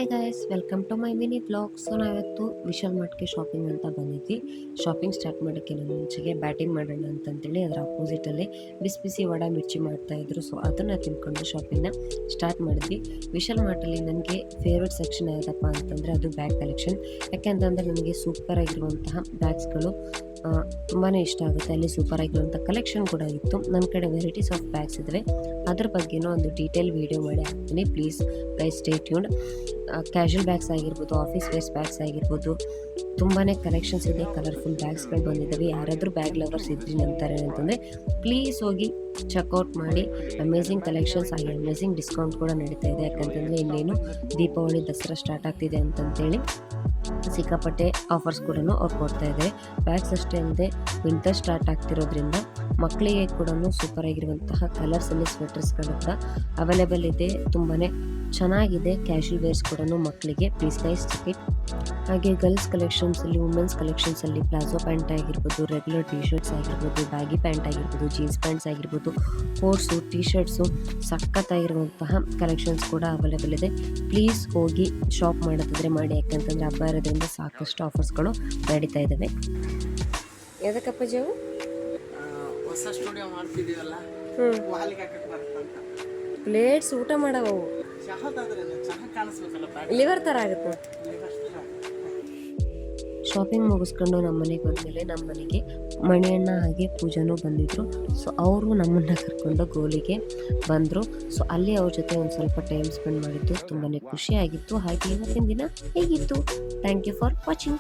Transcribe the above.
Hi guys, welcome to my mini vlog. So ನಾವಿವತ್ತು Vishal ಮಾರ್ಟ್ಗೆ shopping ಅಂತ ಬಂದಿದ್ವಿ. ಶಾಪಿಂಗ್ ಸ್ಟಾರ್ಟ್ ಮಾಡೋಕ್ಕೆ ನಾನು ಮುಂಚೆಗೆ ಬ್ಯಾಟಿಂಗ್ ಮಾಡೋಣ ಅಂತಂತೇಳಿ ಅದರ ಅಪೋಸಿಟಲ್ಲಿ ಬಿಸಿ ಬಿಸಿ ವಡ ಮಿರ್ಚಿ ಮಾಡ್ತಾಯಿದ್ರು. ಸೊ ಅದನ್ನು ತಿನ್ಕೊಂಡು ಶಾಪಿಂಗ್ನ ಸ್ಟಾರ್ಟ್ ಮಾಡಿದ್ವಿ. ವಿಶಾಲ್ ಮಾರ್ಟಲ್ಲಿ ನನಗೆ ಫೇವ್ರೆಟ್ ಸೆಕ್ಷನ್ ಯಾವುದಪ್ಪ ಅಂತಂದರೆ ಅದು ಬ್ಯಾಗ್ ಕಲೆಕ್ಷನ್. ಯಾಕೆಂತಂದರೆ ನನಗೆ ಸೂಪರಾಗಿರುವಂತಹ ಬ್ಯಾಗ್ಸ್ಗಳು ತುಂಬಾ ಇಷ್ಟ ಆಗುತ್ತೆ. ಅಲ್ಲಿ ಸೂಪರಾಗಿರುವಂಥ ಕಲೆಕ್ಷನ್ ಕೂಡ ಇತ್ತು. ನನ್ನ ಕಡೆ ವೆರೈಟೀಸ್ ಆಫ್ ಬ್ಯಾಗ್ಸ್ ಇದ್ದಾವೆ. ಅದ್ರ ಬಗ್ಗೆನೂ ಒಂದು ಡೀಟೇಲ್ ವೀಡಿಯೋ ಮಾಡಿ ಹಾಕ್ತೀನಿ. Please guys stay tuned. Casual bags ಆಗಿರ್ಬೋದು, ಆಫೀಸ್ ವೇರ್ಸ್ ಬ್ಯಾಗ್ಸ್ ಆಗಿರ್ಬೋದು, ತುಂಬಾ ಕಲೆಕ್ಷನ್ಸ್ ಇದೆ. ಕಲರ್ಫುಲ್ ಬ್ಯಾಗ್ಸ್ಗಳು ಬಂದಿದ್ದಾವೆ. ಯಾರಾದರೂ ಬ್ಯಾಗ್ ಲವರ್ಸ್ ಇದ್ರಿ ಅಂತಾರೆ ಅಂತಂದರೆ ಪ್ಲೀಸ್ ಹೋಗಿ ಚೆಕ್ಔಟ್ ಮಾಡಿ. ಅಮೇಝಿಂಗ್ ಕಲೆಕ್ಷನ್ಸ್ ಆಗಿ ಅಮೇಝಿಂಗ್ ಡಿಸ್ಕೌಂಟ್ ಕೂಡ ನಡೀತಾ ಇದೆ. ಯಾಕಂತಂದರೆ ಇನ್ನೇನು ದೀಪಾವಳಿ ದಸರಾ ಸ್ಟಾರ್ಟ್ ಆಗ್ತಿದೆ ಅಂತಂತೇಳಿ ಸಿಕ್ಕಾಪಟ್ಟೆ ಆಫರ್ಸ್ ಕೂಡ ಅವ್ರು ಕೊಡ್ತಾ ಇದ್ದಾರೆ. ಬ್ಯಾಗ್ಸ್ ಅಷ್ಟೇ ಅಲ್ಲದೆ ವಿಂಟರ್ ಸ್ಟಾರ್ಟ್ ಆಗ್ತಿರೋದ್ರಿಂದ ಮಕ್ಕಳಿಗೆ ಕೂಡ ಸೂಪರಾಗಿರುವಂತಹ ಕಲರ್ಸಲ್ಲಿ ಸ್ವೆಟರ್ಸ್ಗಳು ಕೂಡ ಅವೈಲೇಬಲ್ ಇದೆ. ತುಂಬಾ ಚೆನ್ನಾಗಿದೆ. ಕ್ಯಾಶುವಲ್ ವೇರ್ಸ್ ಕೂಡ ಮಕ್ಕಳಿಗೆ. Please guys check it. ಹಾಗೆ ಗರ್ಲ್ಸ್ ಕಲೆಕ್ಷನ್ಸಲ್ಲಿ, ವುಮೆನ್ಸ್ ಕಲೆಕ್ಷನ್ಸಲ್ಲಿ ಪ್ಲಾಜೋ ಪ್ಯಾಂಟ್ ಆಗಿರ್ಬೋದು, ರೆಗ್ಯುಲರ್ ಟಿ ಶರ್ಟ್ಸ್ ಆಗಿರ್ಬೋದು, ಬ್ಯಾಗಿ ಪ್ಯಾಂಟ್ ಆಗಿರ್ಬೋದು, ಜೀನ್ಸ್ ಪ್ಯಾಂಟ್ಸ್ ಆಗಿರ್ಬೋದು, ಕೋಟ್ಸು, ಟಿ ಶರ್ಟ್ಸು, ಸಖತ್ತಾಗಿರುವಂತಹ ಕಲೆಕ್ಷನ್ಸ್ ಕೂಡ ಅವೈಲೇಬಲ್ ಇದೆ. ಪ್ಲೀಸ್ ಹೋಗಿ ಶಾಪ್ ಮಾಡೋದಾದರೆ ಮಾಡಿ. ಯಾಕಂತಂದರೆ ಹಬ್ಬ ಇರೋದ್ರಿಂದ ಸಾಕಷ್ಟು ಆಫರ್ಸ್ಗಳು ನಡೀತಾ ಇದ್ದಾವೆ. ಯಾವ್ದಕ್ಕಪ್ಪ ಜಾವು ಹೊಸ ಸ್ಟುಡಿಯೋ ಮಾಡ್ತಿದೀವಲ್ಲ, ವಾಲಿಗೆ ಹಾಕಕ್ಕೆ ಬರುತ್ತಂತ. ಪ್ಲೇಟ್ಸ್ ಊಟ ಮಾಡವು ಚಹದಾದ್ರೆ ಚೆನ್ನಾಗಿ ಕಾಣಿಸ್ಬೇಕಲ್ಲ, ಲಿವರ್ ಥರ ಆಗುತ್ತೆ. ಶಾಪಿಂಗ್ ಮುಗಿಸ್ಕೊಂಡು ನಮ್ಮ ಮನೆಗೆ ಬಂದಮೇಲೆ ನಮ್ಮ ಮನೆಗೆ ಮಣಿಯಣ್ಣ ಹಾಗೆ ಪೂಜಾನೂ ಬಂದಿದ್ದರು. ಸೊ ಅವರು ನಮ್ಮನ್ನು ಕರ್ಕೊಂಡು ಗೋಲಿಗೆ ಬಂದರು. ಸೊ ಅಲ್ಲಿ ಅವ್ರ ಜೊತೆ ಒಂದು ಸ್ವಲ್ಪ ಟೈಮ್ ಸ್ಪೆಂಡ್ ಮಾಡಿದ್ದು ತುಂಬಾ ಖುಷಿಯಾಗಿತ್ತು. ಹಾಗೆ ಇವತ್ತಿನ ದಿನ ಹೇಗಿತ್ತು? Thank you for watching.